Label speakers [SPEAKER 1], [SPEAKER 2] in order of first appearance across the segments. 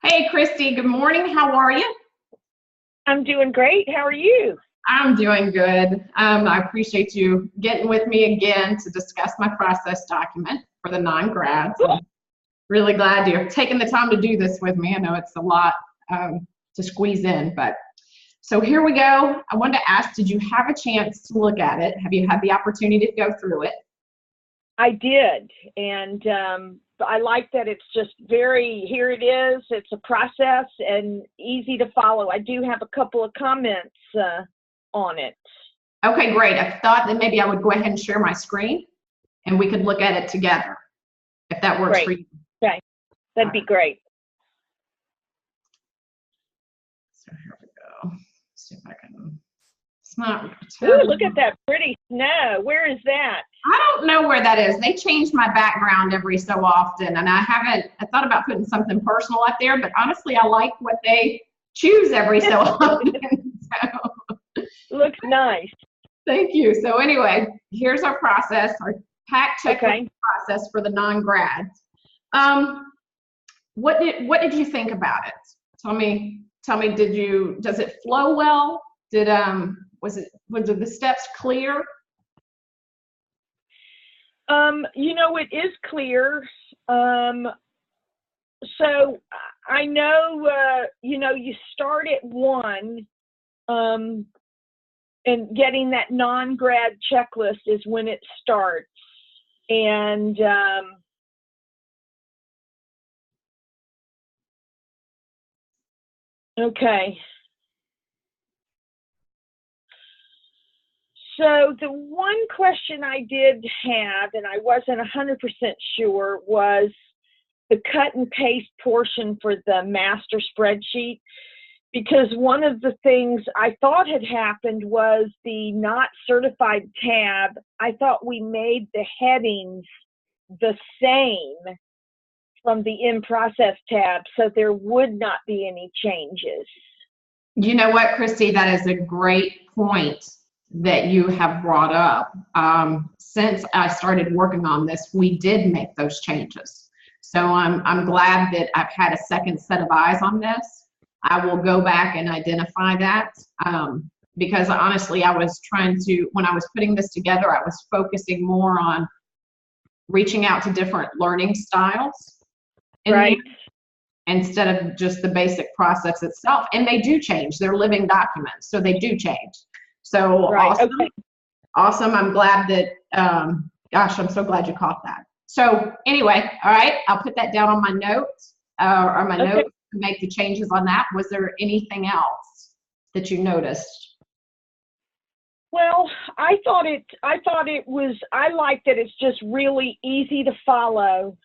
[SPEAKER 1] Hey, Christy, good morning. How are you?
[SPEAKER 2] I'm doing great. How are you?
[SPEAKER 1] I'm doing good. I appreciate you getting with me again to discuss my process document for the non-grads. I'm really glad you're taking the time to do this with me. I know it's a lot to squeeze in, but so here we go. I wanted to ask, did you have a chance to look at it? Have you had the opportunity to go through it?
[SPEAKER 2] I did, and I like that it's just here it is. It's a process and easy to follow. I do have a couple of comments on it.
[SPEAKER 1] Okay, great. I thought that maybe I would go ahead and share my screen and we could look at it together, if that works for
[SPEAKER 2] Great.
[SPEAKER 1] you.
[SPEAKER 2] Okay, that'd be great.
[SPEAKER 1] So here we go. See if I can. It's not.
[SPEAKER 2] Ooh, look at that pretty snow. Where is that?
[SPEAKER 1] I don't know where that is. They change my background every so often, and I thought about putting something personal up there, but honestly, I like what they choose every so often. So,
[SPEAKER 2] Looks nice.
[SPEAKER 1] thank you. So anyway, here's our process, our PAC checklist process for the non-grads. What did you think about it? Tell me, does it flow well? Was the steps clear?
[SPEAKER 2] It is clear. So I know, you start at one, and getting that non-grad checklist is when it starts. And okay. So the one question I did have, and I wasn't 100% sure, was the cut and paste portion for the master spreadsheet. Because one of the things I thought had happened was the not certified tab. I thought we made the headings the same from the in process tab, so there would not be any changes.
[SPEAKER 1] You know what, Christy, that is a great point that you have brought up. Since I started working on this, we did make those changes. So I'm glad that I've had a second set of eyes on this. I will go back and identify that because honestly, when I was putting this together, I was focusing more on reaching out to different learning styles.
[SPEAKER 2] Right.
[SPEAKER 1] Instead of just the basic process itself. And they do change. They're living documents, so they do change. So
[SPEAKER 2] right.
[SPEAKER 1] awesome.
[SPEAKER 2] Okay.
[SPEAKER 1] Awesome. I'm glad that, gosh, I'm so glad you caught that. So anyway, all right, I'll put that down on my notes notes to make the changes on that. Was there anything else that you noticed?
[SPEAKER 2] Well, I like that it's just really easy to follow.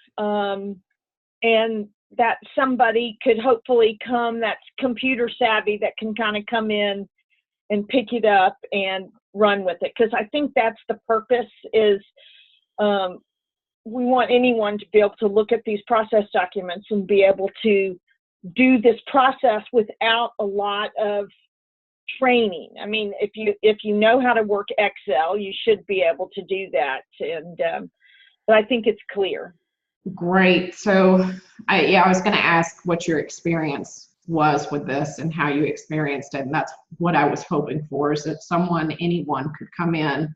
[SPEAKER 2] And that somebody could hopefully come that's computer savvy that can kind of come in and pick it up and run with it. Because I think that's the purpose is we want anyone to be able to look at these process documents and be able to do this process without a lot of training. I mean, if you know how to work Excel, you should be able to do that. And but I think it's clear.
[SPEAKER 1] Great. So I was going to ask what your experience was with this and how you experienced it. And that's what I was hoping for, is that anyone could come in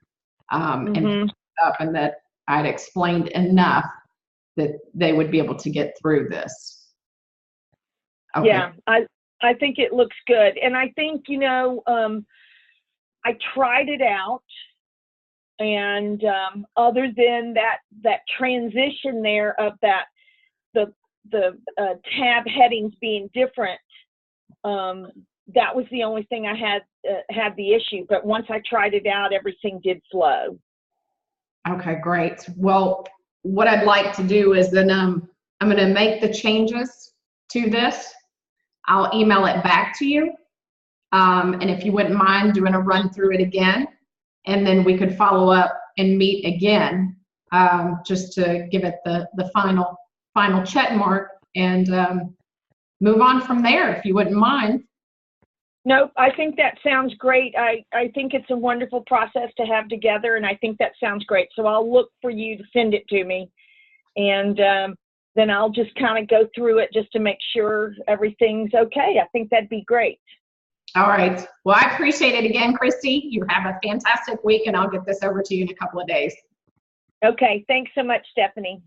[SPEAKER 1] and pick it up, and that I'd explained enough that they would be able to get through this.
[SPEAKER 2] Okay. Yeah, I think it looks good. And I think, I tried it out. And other than that transition there of the tab headings being different, that was the only thing I had the issue. But once I tried it out, everything did flow.
[SPEAKER 1] Okay, great. Well, what I'd like to do is then I'm going to make the changes to this. I'll email it back to you. And if you wouldn't mind doing a run through it again, and then we could follow up and meet again, just to give it the final check mark and move on from there, if you wouldn't mind.
[SPEAKER 2] Nope, I think that sounds great. I think it's a wonderful process to have together, and I think that sounds great. So I'll look for you to send it to me, and then I'll just kind of go through it just to make sure everything's okay. I think that'd be great.
[SPEAKER 1] All right. Well, I appreciate it again, Christy. You have a fantastic week, and I'll get this over to you in a couple of days.
[SPEAKER 2] Okay. Thanks so much, Stephanie.